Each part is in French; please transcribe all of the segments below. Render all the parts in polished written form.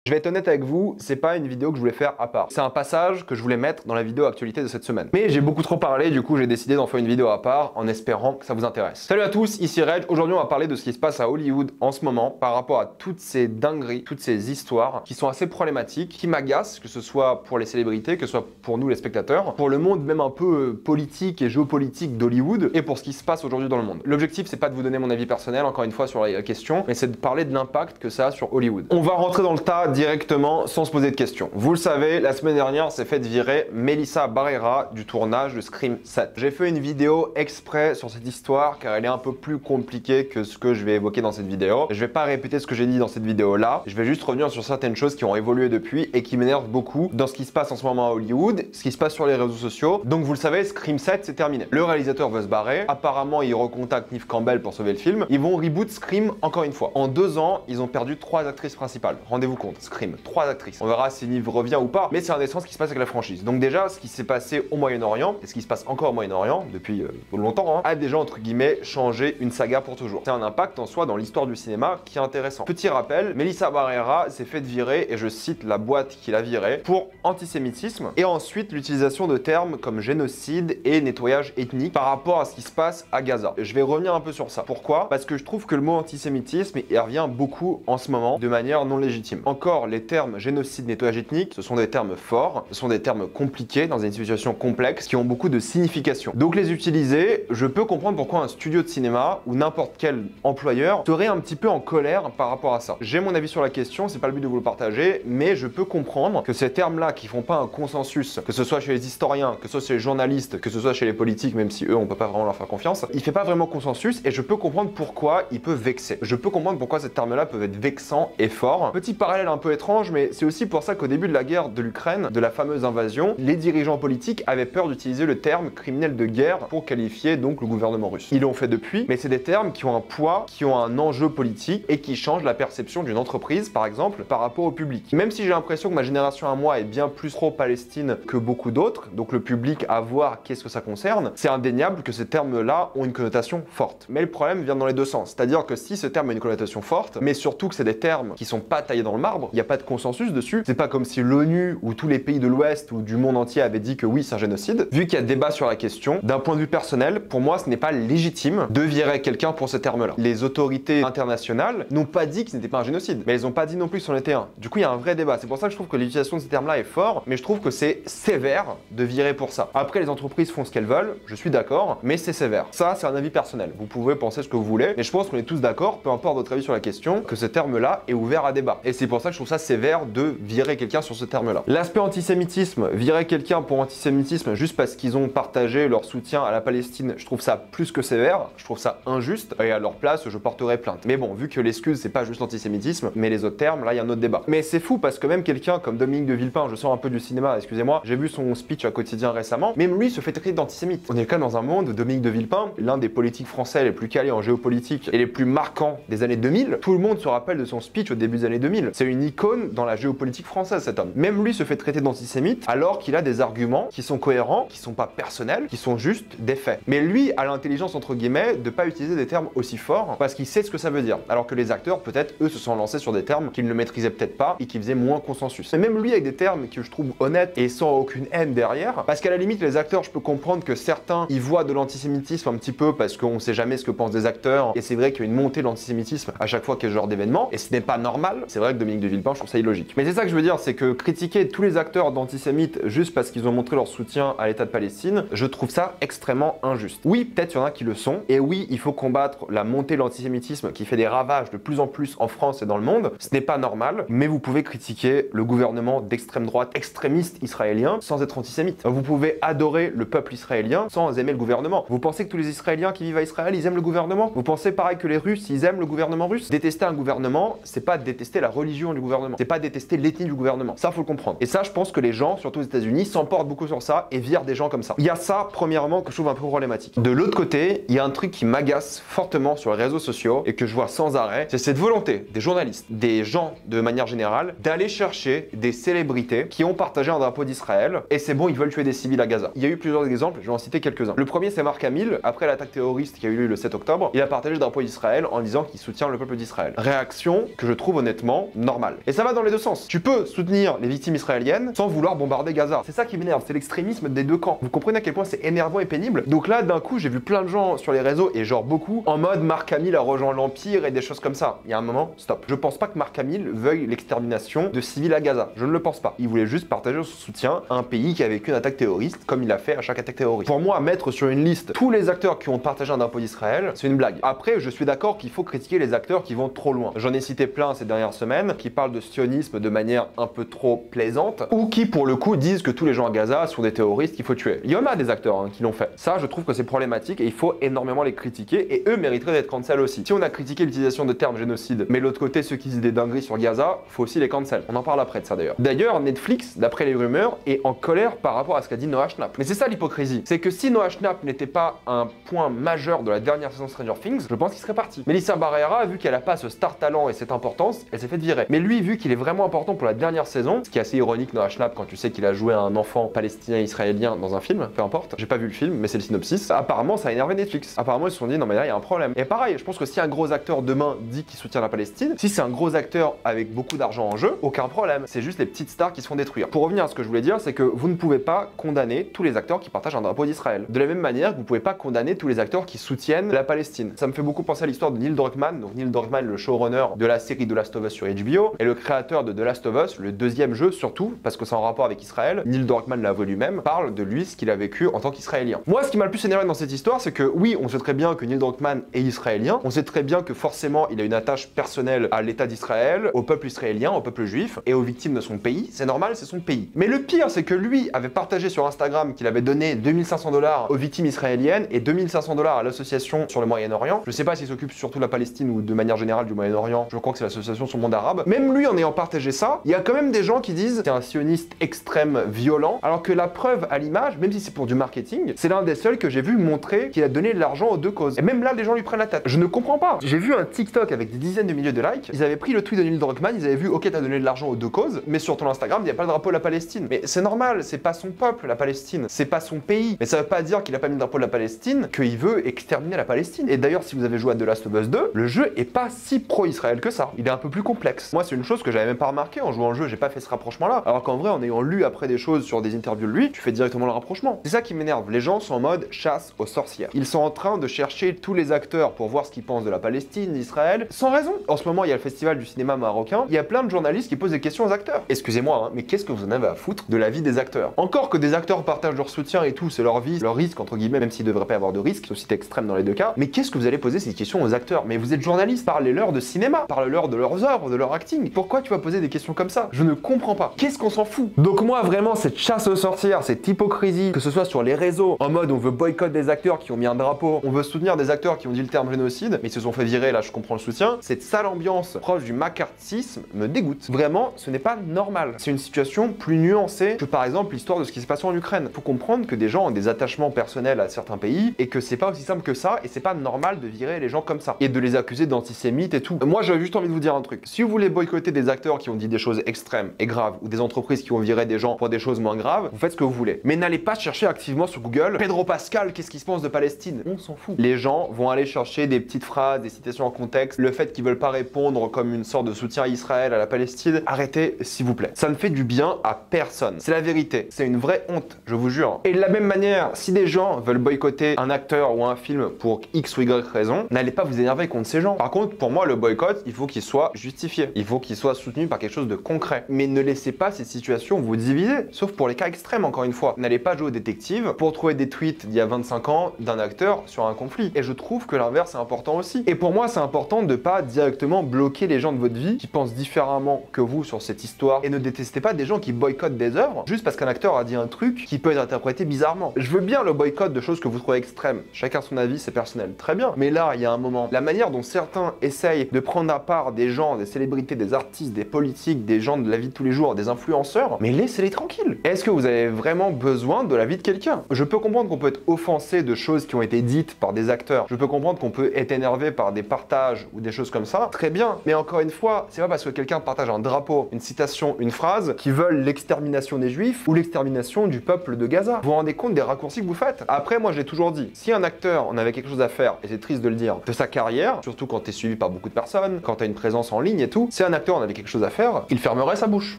Je vais être honnête avec vous, c'est pas une vidéo que je voulais faire à part. C'est un passage que je voulais mettre dans la vidéo actualité de cette semaine. Mais j'ai beaucoup trop parlé, du coup j'ai décidé d'en faire une vidéo à part en espérant que ça vous intéresse. Salut à tous, ici Reg. Aujourd'hui on va parler de ce qui se passe à Hollywood en ce moment par rapport à toutes ces dingueries, toutes ces histoires qui sont assez problématiques, qui m'agacent, que ce soit pour les célébrités, que ce soit pour nous les spectateurs, pour le monde même un peu politique et géopolitique d'Hollywood et pour ce qui se passe aujourd'hui dans le monde. L'objectif c'est pas de vous donner mon avis personnel encore une fois sur la question, mais c'est de parler de l'impact que ça a sur Hollywood. On va rentrer dans le tas directement sans se poser de questions. Vous le savez, la semaine dernière s'est fait virer Melissa Barrera du tournage de Scream 7. J'ai fait une vidéo exprès sur cette histoire car elle est un peu plus compliquée que ce que je vais évoquer dans cette vidéo. Je vais pas répéter ce que j'ai dit dans cette vidéo là, je vais juste revenir sur certaines choses qui ont évolué depuis et qui m'énervent beaucoup dans ce qui se passe en ce moment à Hollywood, ce qui se passe sur les réseaux sociaux. Donc vous le savez, Scream 7 c'est terminé. Le réalisateur veut se barrer, apparemment il recontacte Neve Campbell pour sauver le film. Ils vont reboot Scream encore une fois. En 2 ans, ils ont perdu 3 actrices principales. Rendez-vous compte, Scream, 3 actrices. On verra si Neve revient ou pas, mais c'est indécent ce qui se passe avec la franchise. Donc déjà, ce qui s'est passé au Moyen-Orient, et ce qui se passe encore au Moyen-Orient, depuis longtemps, a déjà entre guillemets changé une saga pour toujours. C'est un impact en soi dans l'histoire du cinéma qui est intéressant. Petit rappel, Melissa Barrera s'est fait virer, et je cite la boîte qui l'a virée, pour antisémitisme, et ensuite l'utilisation de termes comme génocide et nettoyage ethnique par rapport à ce qui se passe à Gaza. Je vais revenir un peu sur ça. Pourquoi? Parce que je trouve que le mot antisémitisme, il revient beaucoup en ce moment de manière non légitime. Encore, les termes génocide, nettoyage ethnique, ce sont des termes forts, ce sont des termes compliqués dans une situation complexe qui ont beaucoup de signification. Donc les utiliser, je peux comprendre pourquoi un studio de cinéma ou n'importe quel employeur serait un petit peu en colère par rapport à ça. J'ai mon avis sur la question, c'est pas le but de vous le partager, mais je peux comprendre que ces termes-là qui font pas un consensus, que ce soit chez les historiens, que ce soit chez les journalistes, que ce soit chez les politiques, même si eux on peut pas vraiment leur faire confiance, il fait pas vraiment consensus et je peux comprendre pourquoi il peut vexer. Je peux comprendre pourquoi ces termes-là peuvent être vexants et forts. Petit parallèle un peu étrange, mais c'est aussi pour ça qu'au début de la guerre de l'Ukraine, de la fameuse invasion, les dirigeants politiques avaient peur d'utiliser le terme criminel de guerre pour qualifier donc le gouvernement russe. Ils l'ont fait depuis, mais c'est des termes qui ont un poids, qui ont un enjeu politique et qui changent la perception d'une entreprise, par exemple, par rapport au public. Même si j'ai l'impression que ma génération à moi est bien plus pro-Palestine que beaucoup d'autres, donc le public à voir qu'est-ce que ça concerne, c'est indéniable que ces termes-là ont une connotation forte. Mais le problème vient dans les deux sens, c'est-à-dire que si ce terme a une connotation forte, mais surtout que c'est des termes qui sont pas taillés dans le marbre, il n'y a pas de consensus dessus, c'est pas comme si l'ONU ou tous les pays de l'Ouest ou du monde entier avaient dit que oui, c'est un génocide. Vu qu'il y a débat sur la question, d'un point de vue personnel, pour moi, ce n'est pas légitime de virer quelqu'un pour ce terme-là. Les autorités internationales n'ont pas dit que ce n'était pas un génocide, mais elles n'ont pas dit non plus que c'en était un. Du coup, il y a un vrai débat. C'est pour ça que je trouve que l'utilisation de ces termes-là est fort, mais je trouve que c'est sévère de virer pour ça. Après, les entreprises font ce qu'elles veulent, je suis d'accord, mais c'est sévère. Ça, c'est un avis personnel. Vous pouvez penser ce que vous voulez, mais je pense qu'on est tous d'accord, peu importe votre avis sur la question, que ce terme-là est ouvert à débat. Et c'est pour ça que je trouve ça sévère de virer quelqu'un sur ce terme-là. L'aspect antisémitisme, virer quelqu'un pour antisémitisme juste parce qu'ils ont partagé leur soutien à la Palestine, je trouve ça plus que sévère, je trouve ça injuste, et à leur place, je porterai plainte. Mais bon, vu que l'excuse, c'est pas juste l'antisémitisme, mais les autres termes, là, il y a un autre débat. Mais c'est fou parce que même quelqu'un comme Dominique de Villepin, je sors un peu du cinéma, excusez-moi, j'ai vu son speech à Quotidien récemment, même lui se fait traiter d'antisémite. On est quand même dans un monde où Dominique de Villepin, l'un des politiques français les plus calés en géopolitique et les plus marquants des années 2000, tout le monde se rappelle de son speech au début des années 2000. C'est une icône dans la géopolitique française, cet homme. Même lui se fait traiter d'antisémite alors qu'il a des arguments qui sont cohérents, qui sont pas personnels, qui sont juste des faits. Mais lui a l'intelligence entre guillemets de pas utiliser des termes aussi forts parce qu'il sait ce que ça veut dire. Alors que les acteurs, peut-être, eux, se sont lancés sur des termes qu'ils ne maîtrisaient peut-être pas et qui faisaient moins consensus. Mais même lui avec des termes que je trouve honnêtes et sans aucune haine derrière, parce qu'à la limite, les acteurs, je peux comprendre que certains y voient de l'antisémitisme un petit peu parce qu'on sait jamais ce que pensent des acteurs et c'est vrai qu'il y a une montée de l'antisémitisme à chaque fois qu'il y a ce genre d'événement et ce n'est pas normal. C'est vrai que Dominique de Villepin, je trouve ça illogique. Mais c'est ça que je veux dire, c'est que critiquer tous les acteurs d'antisémites juste parce qu'ils ont montré leur soutien à l'État de Palestine, je trouve ça extrêmement injuste. Oui, peut-être il y en a qui le sont, et oui, il faut combattre la montée de l'antisémitisme qui fait des ravages de plus en plus en France et dans le monde. Ce n'est pas normal, mais vous pouvez critiquer le gouvernement d'extrême droite extrémiste israélien sans être antisémite. Vous pouvez adorer le peuple israélien sans aimer le gouvernement. Vous pensez que tous les Israéliens qui vivent à Israël, ils aiment le gouvernement? Vous pensez pareil que les Russes, ils aiment le gouvernement russe? Détester un gouvernement, c'est pas détester la religion du gouvernement, c'est pas détester l'ethnie du gouvernement. Ça, faut le comprendre. Et ça, je pense que les gens, surtout aux États-Unis, s'emportent beaucoup sur ça et virent des gens comme ça. Il y a ça, premièrement, que je trouve un peu problématique. De l'autre côté, il y a un truc qui m'agace fortement sur les réseaux sociaux et que je vois sans arrêt, c'est cette volonté des journalistes, des gens de manière générale, d'aller chercher des célébrités qui ont partagé un drapeau d'Israël et c'est bon, ils veulent tuer des civils à Gaza. Il y a eu plusieurs exemples, je vais en citer quelques-uns. Le premier, c'est Mark Hamill, après l'attaque terroriste qui a eu lieu le 7 octobre, il a partagé le drapeau d'Israël en disant qu'il soutient le peuple d'Israël. Réaction que je trouve honnêtement normale. Et ça va dans les deux sens. Tu peux soutenir les victimes israéliennes sans vouloir bombarder Gaza. C'est ça qui m'énerve, c'est l'extrémisme des deux camps. Vous comprenez à quel point c'est énervant et pénible. Donc là, d'un coup, j'ai vu plein de gens sur les réseaux, et genre beaucoup, en mode Mark Hamill a rejoint l'Empire et des choses comme ça. Il y a un moment, stop. Je pense pas que Mark Hamill veuille l'extermination de civils à Gaza. Je ne le pense pas. Il voulait juste partager son soutien à un pays qui a vécu une attaque terroriste, comme il a fait à chaque attaque terroriste. Pour moi, mettre sur une liste tous les acteurs qui ont partagé un drapeau d'Israël, c'est une blague. Après, je suis d'accord qu'il faut critiquer les acteurs qui vont trop loin. J'en ai cité plein ces dernières semaines qui parlent de sionisme de manière un peu trop plaisante, ou qui pour le coup disent que tous les gens à Gaza sont des terroristes qu'il faut tuer. Il y en a des acteurs qui l'ont fait. Ça, je trouve que c'est problématique et il faut énormément les critiquer, et eux mériteraient d'être cancel aussi. Si on a critiqué l'utilisation de termes génocide, mais l'autre côté ceux qui disent des dingueries sur Gaza, faut aussi les cancel. On en parle après de ça d'ailleurs. D'ailleurs, Netflix, d'après les rumeurs, est en colère par rapport à ce qu'a dit Noah Schnapp. Mais c'est ça l'hypocrisie, c'est que si Noah Schnapp n'était pas un point majeur de la dernière saison de Stranger Things, je pense qu'il serait parti. Melissa Barrera, vu qu'elle a pas ce star talent et cette importance, elle s'est fait virer. Mais lui, vu qu'il est vraiment important pour la dernière saison, ce qui est assez ironique Noah Schnapp quand tu sais qu'il a joué un enfant palestinien israélien dans un film, peu importe, j'ai pas vu le film, mais c'est le synopsis, apparemment ça a énervé Netflix. Apparemment ils se sont dit non mais là il y a un problème. Et pareil, je pense que si un gros acteur demain dit qu'il soutient la Palestine, si c'est un gros acteur avec beaucoup d'argent en jeu, aucun problème. C'est juste les petites stars qui se font détruire. Pour revenir à ce que je voulais dire, c'est que vous ne pouvez pas condamner tous les acteurs qui partagent un drapeau d'Israël. De la même manière, vous pouvez pas condamner tous les acteurs qui soutiennent la Palestine. Ça me fait beaucoup penser à l'histoire de Neil Druckmann. Donc Neil Druckmann, le showrunner de la série The Last of Us sur HBO, et le créateur de The Last of Us, le deuxième jeu surtout, parce que c'est en rapport avec Israël. Neil Druckmann l'avoue lui-même, parle de lui, ce qu'il a vécu en tant qu'Israélien. Moi, ce qui m'a le plus énervé dans cette histoire, c'est que oui, on sait très bien que Neil Druckmann est israélien, on sait très bien que forcément il a une attache personnelle à l'État d'Israël, au peuple israélien, au peuple juif et aux victimes de son pays. C'est normal, c'est son pays. Mais le pire, c'est que lui avait partagé sur Instagram qu'il avait donné 2500 $ aux victimes israéliennes et 2500 $ à l'association sur le Moyen-Orient. Je sais pas s'il s'occupe surtout de la Palestine ou de manière générale du Moyen-Orient. Je crois que c'est l'association sur le monde arabe. Même lui, en ayant partagé ça, il y a quand même des gens qui disent c'est un sioniste extrême violent, alors que la preuve à l'image, même si c'est pour du marketing, c'est l'un des seuls que j'ai vu montrer qu'il a donné de l'argent aux deux causes. Et même là, les gens lui prennent la tête. Je ne comprends pas. J'ai vu un TikTok avec des dizaines de milliers de likes. Ils avaient pris le tweet de Neil Druckmann, ils avaient vu ok, t'as donné de l'argent aux deux causes, mais sur ton Instagram, il n'y a pas le drapeau de la Palestine. Mais c'est normal, c'est pas son peuple, la Palestine. C'est pas son pays. Mais ça veut pas dire qu'il a pas mis le drapeau de la Palestine, qu'il veut exterminer la Palestine. Et d'ailleurs, si vous avez joué à The Last of Us 2, le jeu est pas si pro-Israël que ça. Il est un peu plus complexe. Moi, c'est une chose que j'avais même pas remarqué en jouant au jeu, j'ai pas fait ce rapprochement-là. Alors qu'en vrai, en ayant lu après des choses sur des interviews de lui, tu fais directement le rapprochement. C'est ça qui m'énerve. Les gens sont en mode chasse aux sorcières. Ils sont en train de chercher tous les acteurs pour voir ce qu'ils pensent de la Palestine, d'Israël, sans raison. En ce moment, il y a le festival du cinéma marocain, il y a plein de journalistes qui posent des questions aux acteurs. Excusez-moi, hein, mais qu'est-ce que vous en avez à foutre de la vie des acteurs? Encore que des acteurs partagent leur soutien et tout, c'est leur vie, leur risque entre guillemets, même s'il devrait pas y avoir de risque, c'est aussi extrême dans les deux cas. Mais qu'est-ce que vous allez poser ces questions aux acteurs? Mais vous êtes journaliste, parlez-leur de cinéma, parlez-leur de leurs œuvres, de leur acting. Pourquoi tu vas poser des questions comme ça? Je ne comprends pas. Qu'est-ce qu'on s'en fout? Donc moi vraiment cette chasse aux sorcières, cette hypocrisie, que ce soit sur les réseaux, en mode on veut boycotter des acteurs qui ont mis un drapeau, on veut soutenir des acteurs qui ont dit le terme génocide, mais ils se sont fait virer, là je comprends le soutien. Cette sale ambiance proche du macartisme me dégoûte. Vraiment, ce n'est pas normal. C'est une situation plus nuancée que par exemple l'histoire de ce qui se passe en Ukraine. Faut comprendre que des gens ont des attachements personnels à certains pays et que c'est pas aussi simple que ça et c'est pas normal de virer les gens comme ça et de les accuser d'antisémites et tout. Moi j'avais juste envie de vous dire un truc. Si vous voulez boycotter des acteurs qui ont dit des choses extrêmes et graves ou des entreprises qui ont viré des gens pour des choses moins graves, vous faites ce que vous voulez. Mais n'allez pas chercher activement sur Google Pedro Pascal, qu'est-ce qui se pense de Palestine? On s'en fout. Les gens vont aller chercher des petites phrases, des citations en contexte, le fait qu'ils veulent pas répondre comme une sorte de soutien à Israël, à la Palestine. Arrêtez s'il vous plaît. Ça ne fait du bien à personne. C'est la vérité. C'est une vraie honte, je vous jure. Et de la même manière, si des gens veulent boycotter un acteur ou un film pour X ou Y raison, n'allez pas vous énerver contre ces gens. Par contre, pour moi, le boycott, il faut qu'il soit justifié. Il faut qu'il soit soutenu par quelque chose de concret. Mais ne laissez pas ces situations vous diviser, sauf pour les cas extrêmes, encore une fois. N'allez pas jouer au détective pour trouver des tweets d'il y a 25 ans d'un acteur sur un conflit. Et je trouve que l'inverse est important aussi. Et pour moi, c'est important de pas directement bloquer les gens de votre vie qui pensent différemment que vous sur cette histoire. Et ne détestez pas des gens qui boycottent des œuvres juste parce qu'un acteur a dit un truc qui peut être interprété bizarrement. Je veux bien le boycott de choses que vous trouvez extrêmes. Chacun son avis, c'est personnel. Très bien. Mais là, il y a un moment. La manière dont certains essayent de prendre à part des gens, des célébrités, des artistes, des politiques, des gens de la vie de tous les jours, des influenceurs, mais laissez-les tranquilles. Est-ce que vous avez vraiment besoin de la vie de quelqu'un? Je peux comprendre qu'on peut être offensé de choses qui ont été dites par des acteurs. Je peux comprendre qu'on peut être énervé par des partages ou des choses comme ça. Très bien. Mais encore une fois, c'est pas parce que quelqu'un partage un drapeau, une citation, une phrase, qu'ils veulent l'extermination des juifs ou l'extermination du peuple de Gaza. Vous vous rendez compte des raccourcis que vous faites? Après, moi, je l'ai toujours dit. Si un acteur en avait quelque chose à faire, et c'est triste de le dire, de sa carrière, surtout quand t'es suivi par beaucoup de personnes, quand t'as une présence en ligne et tout, c'est un acteur en avait quelque chose à faire, il fermerait sa bouche.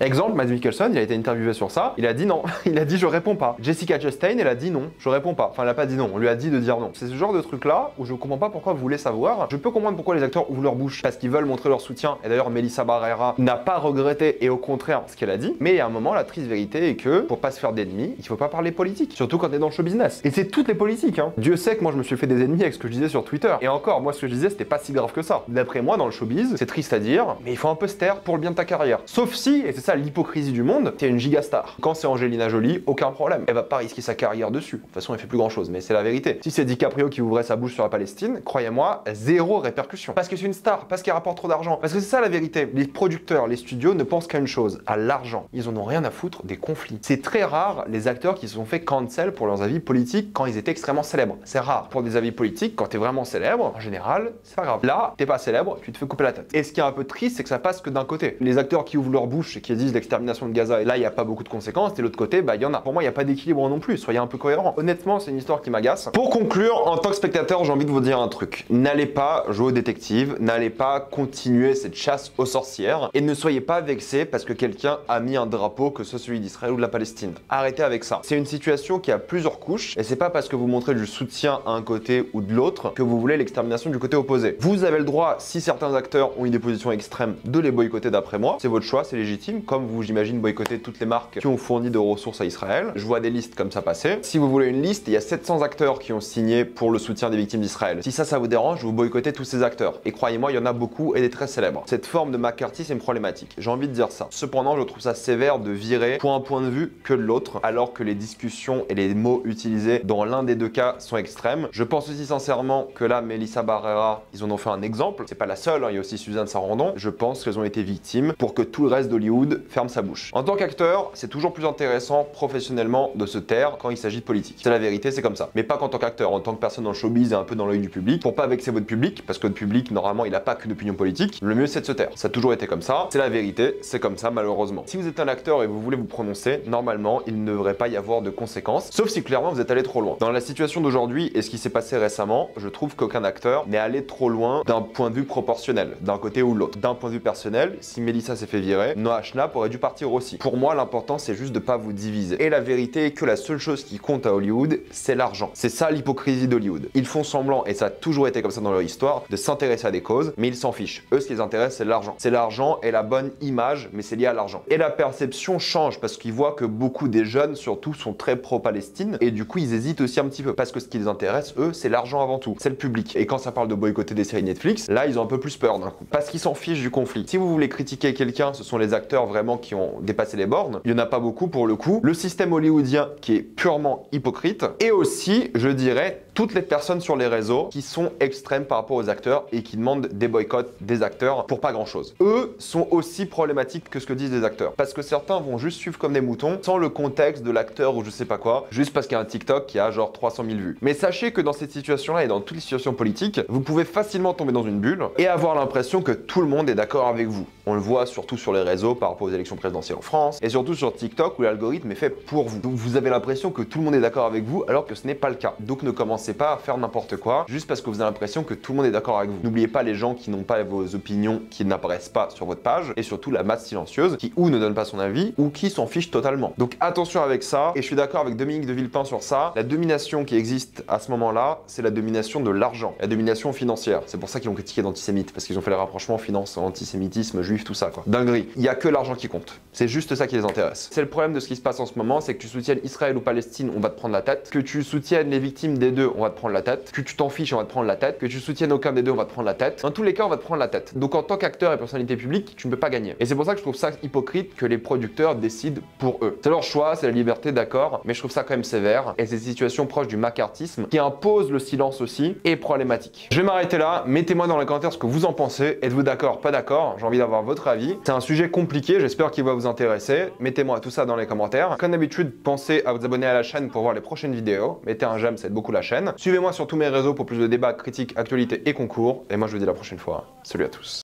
Exemple, Mads Mikkelsen, il a été interviewé sur ça, il a dit non, il a dit je réponds pas. Jessica Chastain, elle a dit non, je réponds pas. Enfin, elle a pas dit non, on lui a dit de dire non. C'est ce genre de truc là où je comprends pas pourquoi vous voulez savoir. Je peux comprendre pourquoi les acteurs ouvrent leur bouche, parce qu'ils veulent montrer leur soutien. Et d'ailleurs, Melissa Barrera n'a pas regretté et au contraire ce qu'elle a dit. Mais il y a un moment, la triste vérité est que pour pas se faire d'ennemis, il faut pas parler politique. Surtout quand t'es dans le show business. Et c'est toutes les politiques, hein. Dieu sait que moi je me suis fait des ennemis avec ce que je disais sur Twitter. Et encore, moi ce que je disais c'était pas si grave que ça. D'après moi, dans le showbiz, c'est triste à dire, mais il faut un peu se taire pour le bien de ta carrière. Sauf si, et c'est ça l'hypocrisie du monde, t'es une gigastar. Quand c'est Angelina Jolie, aucun problème. Elle va pas risquer sa carrière dessus. De toute façon, elle fait plus grand chose, mais c'est la vérité. Si c'est DiCaprio qui ouvrait sa bouche sur la Palestine, croyez-moi, zéro répercussion. Parce que c'est une star, parce qu'elle rapporte trop d'argent. Parce que c'est ça la vérité. Les producteurs, les studios ne pensent qu'à une chose, à l'argent. Ils en ont rien à foutre des conflits. C'est très rare les acteurs qui se sont fait cancel pour leurs avis politiques quand ils étaient extrêmement célèbres. C'est rare. Pour des avis politiques, quand t'es vraiment célèbre, en général, c'est pas grave. Là, t'es pas célèbre, tu te fais couper la tête. Et ce qui est un peu triste, c'est que ça passe que d'un côté. Les acteurs qui ouvrent leur bouche et qui disent l'extermination de Gaza, et là, il n'y a pas beaucoup de conséquences, et de l'autre côté, bah, il y en a. Pour moi, il n'y a pas d'équilibre non plus. Soyez un peu cohérents. Honnêtement, c'est une histoire qui m'agace. Pour conclure, en tant que spectateur, j'ai envie de vous dire un truc. N'allez pas jouer au détective, n'allez pas continuer cette chasse aux sorcières, et ne soyez pas vexés parce que quelqu'un a mis un drapeau, que ce soit celui d'Israël ou de la Palestine. Arrêtez avec ça. C'est une situation qui a plusieurs couches, et c'est pas parce que vous montrez du soutien à un côté ou de l'autre que vous voulez l'extermination du côté opposé. Vous avez le droit, si certains acteurs ont eu des positions extrêmes, de les boycotter d'après moi. C'est votre choix, c'est légitime, comme vous, j'imagine, boycottez toutes les marques qui ont fourni de ressources à Israël. Je vois des listes comme ça passer. Si vous voulez une liste, il y a 700 acteurs qui ont signé pour le soutien des victimes d'Israël. Si ça vous dérange, vous boycottez tous ces acteurs. Et croyez-moi, il y en a beaucoup et des très célèbres. Cette forme de McCarthyisme est problématique. J'ai envie de dire ça. Cependant, je trouve ça sévère de virer pour un point de vue que de l'autre, alors que les discussions et les mots utilisés dans l'un des deux cas sont extrêmes. Je pense aussi sincèrement que là, Melissa Barrera, ils en ont fait un exemple. C'est pas la seule, hein. Il y a aussi Suzanne Sarandon. Je pense qu'elles ont été victimes pour que tout le reste d'Hollywood ferme sa bouche. En tant qu'acteur, c'est toujours plus intéressant professionnellement de se taire quand il s'agit de politique. C'est la vérité, c'est comme ça. Mais pas qu'en tant qu'acteur, en tant que personne dans le showbiz et un peu dans l'œil du public, pour pas vexer votre public, parce que votre public, normalement, il a pas qu'une opinion politique. Le mieux, c'est de se taire. Ça a toujours été comme ça. C'est la vérité, c'est comme ça, malheureusement. Si vous êtes un acteur et vous voulez vous prononcer, normalement, il ne devrait pas y avoir de conséquences, sauf si clairement vous êtes allé trop loin. Dans la situation d'aujourd'hui et ce qui s'est passé récemment, je trouve qu'aucun acteur n'est allé trop loin d'un point de vue proportionnel, d'un côté ou l'autre. D'un point de vue personnel, si Melissa s'est fait virer, Noah Schnapp aurait dû partir aussi. Pour moi, l'important, c'est juste de pas vous diviser. Et la vérité est que la seule chose qui compte à Hollywood, c'est l'argent. C'est ça l'hypocrisie d'Hollywood. Ils font semblant, et ça a toujours été comme ça dans leur histoire, de s'intéresser à des causes, mais ils s'en fichent. Eux, ce qui les intéresse, c'est l'argent. C'est l'argent et la bonne image, mais c'est lié à l'argent. Et la perception change parce qu'ils voient que beaucoup des jeunes, surtout, sont très pro-Palestine, et du coup, ils hésitent aussi un petit peu. Parce que ce qui les intéresse, eux, c'est l'argent avant tout. C'est le public. Et quand ça parle de boycotter des séries Netflix, là, ils ont un peu plus peur d'un coup. Parce qu'ils s'en fichent du conflit. Si vous voulez critiquer quelqu'un, ce sont les acteurs vraiment qui ont dépassé les bornes. Il n'y en a pas beaucoup pour le coup. Le système hollywoodien qui est purement hypocrite. Et aussi, je dirais, toutes les personnes sur les réseaux qui sont extrêmes par rapport aux acteurs et qui demandent des boycotts des acteurs pour pas grand chose. Eux sont aussi problématiques que ce que disent les acteurs. Parce que certains vont juste suivre comme des moutons sans le contexte de l'acteur ou je sais pas quoi, juste parce qu'il y a un TikTok qui a genre 300 000 vues. Mais sachez que dans cette situation-là et dans toutes les situations politiques, vous pouvez facilement tomber dans une bulle et avoir l'impression que tout le monde est d'accord avec vous. On le voit surtout sur les réseaux par rapport aux élections présidentielles en France et surtout sur TikTok où l'algorithme est fait pour vous. Donc vous avez l'impression que tout le monde est d'accord avec vous alors que ce n'est pas le cas. Donc ne commencez pas à faire n'importe quoi juste parce que vous avez l'impression que tout le monde est d'accord avec vous. N'oubliez pas les gens qui n'ont pas vos opinions, qui n'apparaissent pas sur votre page et surtout la masse silencieuse qui ou ne donne pas son avis ou qui s'en fiche totalement. Donc attention avec ça et je suis d'accord avec Dominique de Villepin sur ça. La domination qui existe à ce moment-là, c'est la domination de l'argent, la domination financière. C'est pour ça qu'ils ont critiqué d'antisémites parce qu'ils ont fait le rapprochement finance, antisémitisme, juif, tout ça quoi. Dinguerie. Il y a que l'argent qui compte. C'est juste ça qui les intéresse. C'est le problème de ce qui se passe en ce moment, c'est que tu soutiennes Israël ou Palestine, on va te prendre la tête. Que tu soutiennes les victimes des deux, on va te prendre la tête. Que tu t'en fiches, on va te prendre la tête. Que tu soutiennes aucun des deux, on va te prendre la tête. Dans tous les cas, on va te prendre la tête. Donc en tant qu'acteur et personnalité publique, tu ne peux pas gagner. Et c'est pour ça que je trouve ça hypocrite que les producteurs décident pour eux. C'est leur choix, c'est la liberté, d'accord, mais je trouve ça quand même sévère. Et ces situations proches du macartisme qui impose le silence aussi est problématique. Je vais m'arrêter là. Mettez-moi dans les commentaires ce que vous en pensez. Êtes-vous d'accord, pas d'accord? J'ai envie d'avoir votre avis. C'est un sujet compliqué, j'espère qu'il va vous intéresser. Mettez-moi tout ça dans les commentaires. Comme d'habitude, pensez à vous abonner à la chaîne pour voir les prochaines vidéos. Mettez un j'aime, ça aide beaucoup la chaîne. Suivez-moi sur tous mes réseaux pour plus de débats, critiques, actualités et concours. Et moi, je vous dis à la prochaine fois. Salut à tous.